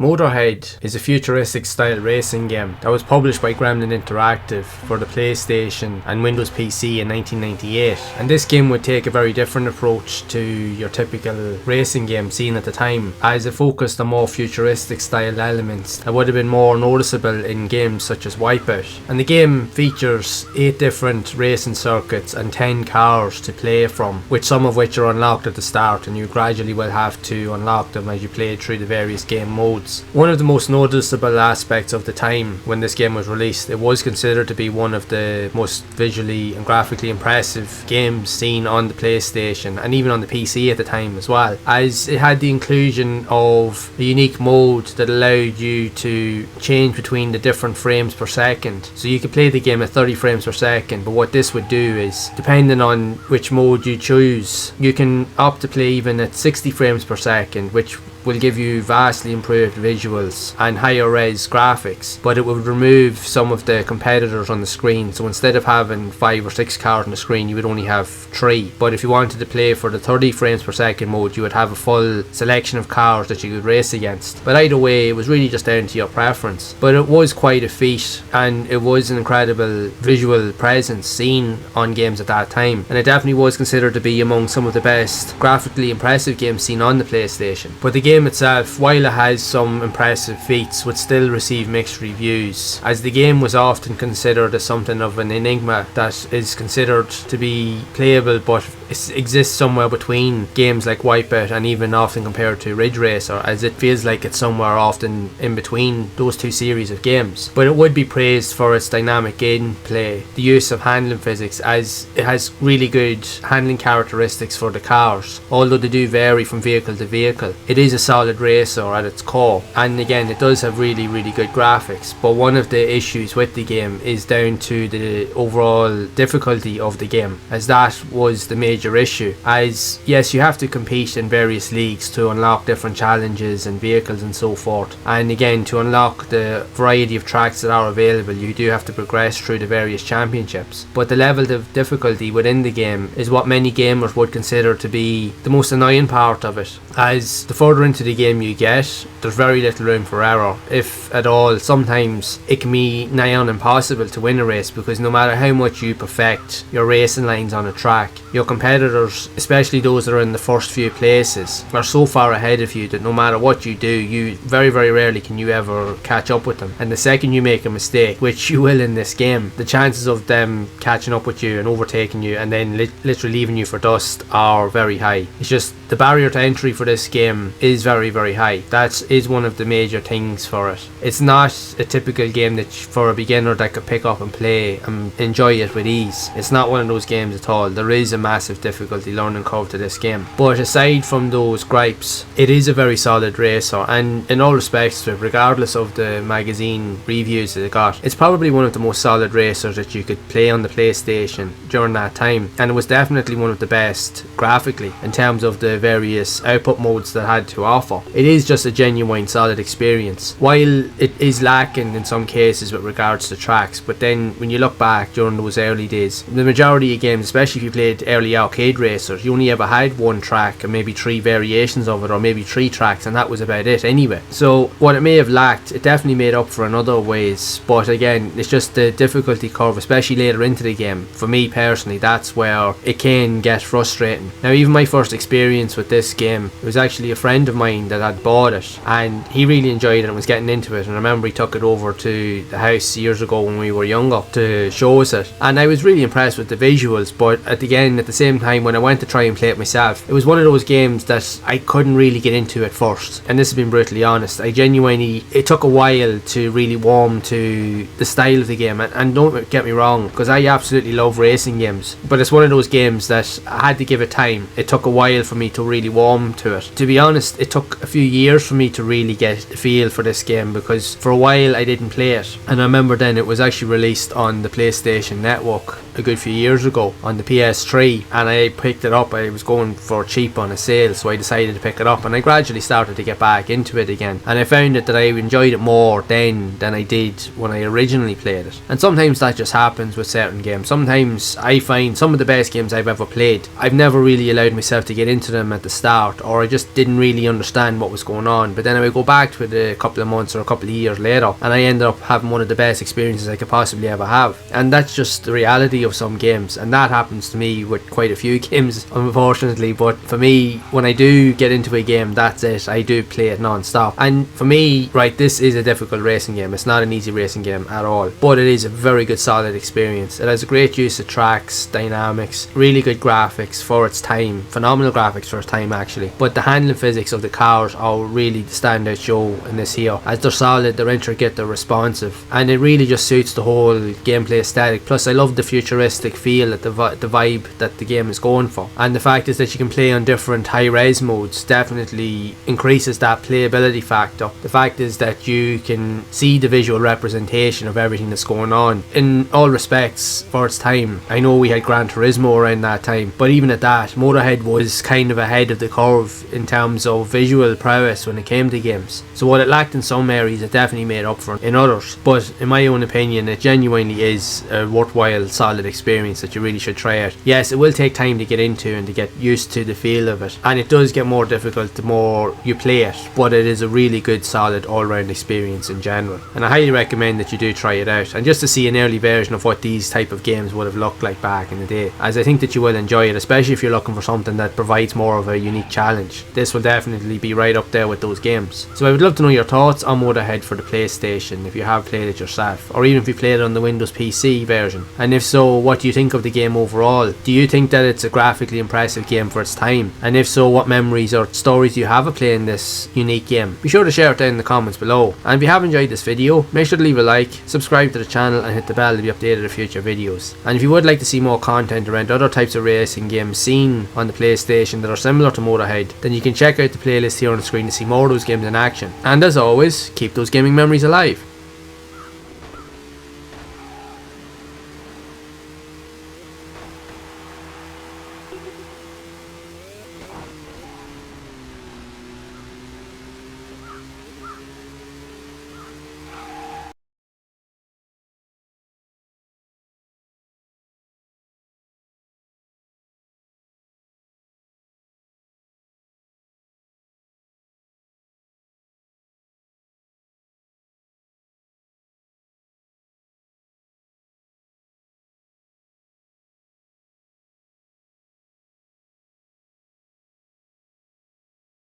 Motorhead is a futuristic style racing game that was published by Gremlin Interactive for the PlayStation and Windows PC in 1998, and this game would take a very different approach to your typical racing game seen at the time, as it focused on more futuristic style elements that would have been more noticeable in games such as Wipeout. And the game features 8 different racing circuits and 10 cars to play from, which some of which are unlocked at the start, and you gradually will have to unlock them as you play through the various game modes. One of the most noticeable aspects of the time when this game was released, it was considered to be one of the most visually and graphically impressive games seen on the PlayStation and even on the PC at the time as well, as it had the inclusion of a unique mode that allowed you to change between the different frames per second. So you could play the game at 30 frames per second, but what this would do is, depending on which mode you choose, you can opt to play even at 60 frames per second, which will give you vastly improved visuals and higher res graphics, but it would remove some of the competitors on the screen. So instead of having 5 or 6 cars on the screen, you would only have 3. But if you wanted to play for the 30 frames per second mode, you would have a full selection of cars that you could race against. But either way, it was really just down to your preference. But it was quite a feat, and it was an incredible visual presence seen on games at that time, and it definitely was considered to be among some of the best graphically impressive games seen on the PlayStation. But the game itself, while it has some impressive feats, would still receive mixed reviews, as the game was often considered as something of an enigma that is considered to be playable but exists somewhere between games like Wipeout and even often compared to Ridge Racer, as it feels like it's somewhere often in between those two series of games. But it would be praised for its dynamic gameplay, the use of handling physics, as it has really good handling characteristics for the cars, although they do vary from vehicle to vehicle. It is a solid racer at its core, and again it does have really good graphics, but one of the issues with the game is down to the overall difficulty of the game, as that was the major issue. As yes, you have to compete in various leagues to unlock different challenges and vehicles and so forth, and again to unlock the variety of tracks that are available, you do have to progress through the various championships. But the level of difficulty within the game is what many gamers would consider to be the most annoying part of it, as the further into the game you get, there's very little room for error, if at all. Sometimes it can be nigh on impossible to win a race, because no matter how much you perfect your racing lines on a track, your competitors, especially those that are in the first few places, are so far ahead of you that no matter what you do, you very rarely can you ever catch up with them. And the second you make a mistake, which you will in this game, the chances of them catching up with you and overtaking you and then literally leaving you for dust are very high. It's just the barrier to entry for this game is very high. That is one of the major things for it. It's not a typical game that for a beginner that could pick up and play and enjoy it with ease. It's not one of those games at all. There is a massive difficulty learning curve to this game, but aside from those gripes, it is a very solid racer, and in all respects to it, regardless of the magazine reviews that it got, it's probably one of the most solid racers that you could play on the PlayStation during that time, and it was definitely one of the best graphically in terms of the various output modes that had to offer. It is just a genuine solid experience, while it is lacking in some cases with regards to tracks. But then when you look back during those early days, the majority of games, especially if you played early arcade racers, you only ever had one track and maybe 3 variations of it, or maybe 3 tracks, and that was about it anyway. So what it may have lacked, it definitely made up for in other ways. But again, it's just the difficulty curve, especially later into the game. For me personally, that's where it can get frustrating. Now, even my first experience with this game, it was actually a friend of mine that had bought it, and he really enjoyed it and was getting into it, and I remember he took it over to the house years ago when we were younger to show us it, and I was really impressed with the visuals. But at the same time, when I went to try and play it myself, it was one of those games that I couldn't really get into at first, and this has been brutally honest. It took a while to really warm to the style of the game, and don't get me wrong, because I absolutely love racing games, but it's one of those games that I had to give it time. It took a while for me to really warm to it. To be honest, it took a few years for me to really get a feel for this game, because for a while I didn't play it, and I remember then it was actually released on the PlayStation Network a good few years ago on the PS3, and I picked it up. I was going for cheap on a sale, so I decided to pick it up, and I gradually started to get back into it again, and I found that I enjoyed it more then than I did when I originally played it. And sometimes that just happens with certain games. Sometimes I find some of the best games I've ever played, I've never really allowed myself to get into them at the start, or I just didn't really understand what was going on, but then I would go back to it a couple of months or a couple of years later, and I ended up having one of the best experiences I could possibly ever have. And that's just the reality of some games, and that happens to me with quite a few games, unfortunately. But for me, when I do get into a game, that's it. I do play it non-stop. And for me, right, this is a difficult racing game. It's not an easy racing game at all, but it is a very good solid experience. It has a great use of tracks, dynamics, really good graphics for its time, phenomenal graphics for its time actually. But the handling physics of the cars are really the standout show in this here, as they're solid, they're intricate, they're responsive, and it really just suits the whole gameplay aesthetic. Plus I love the futuristic feel, that the vibe that the game is going for, and the fact is that you can play on different high-res modes definitely increases that playability factor. The fact is that you can see the visual representation of everything that's going on in all respects for its time. I know we had Gran Turismo around that time, but even at that, Motorhead was kind of ahead of the curve in terms of visual prowess when it came to games. So what it lacked in some areas, it definitely made up for in others. But in my own opinion, it genuinely is a worthwhile, solid experience that you really should try out. Yes, it will take time to get into and to get used to the feel of it, and it does get more difficult the more you play it, but it is a really good, solid, all-round experience in general, and I highly recommend that you do try it out, and just to see an early version of what these type of games would have looked like back in the day, as I think that you will enjoy it, especially if you're looking for something that provides more of a unique challenge. This will definitely be right up there with those games. So I would love to know your thoughts on Motorhead for the PlayStation, if you have played it yourself, or even if you played it on the Windows PC version, and if so, what do you think of the game overall? Do you think that it's a graphically impressive game for its time? And if so, what memories or stories do you have of playing this unique game? Be sure to share it down in the comments below, and if you have enjoyed this video, make sure to leave a like, subscribe to the channel and hit the bell to be updated of future videos. And if you would like to see more content around other types of racing games seen on the PlayStation that are similar to Motorhead, then you can check out the playlist here on the screen to see more of those games in action. And as always, keep those gaming memories alive.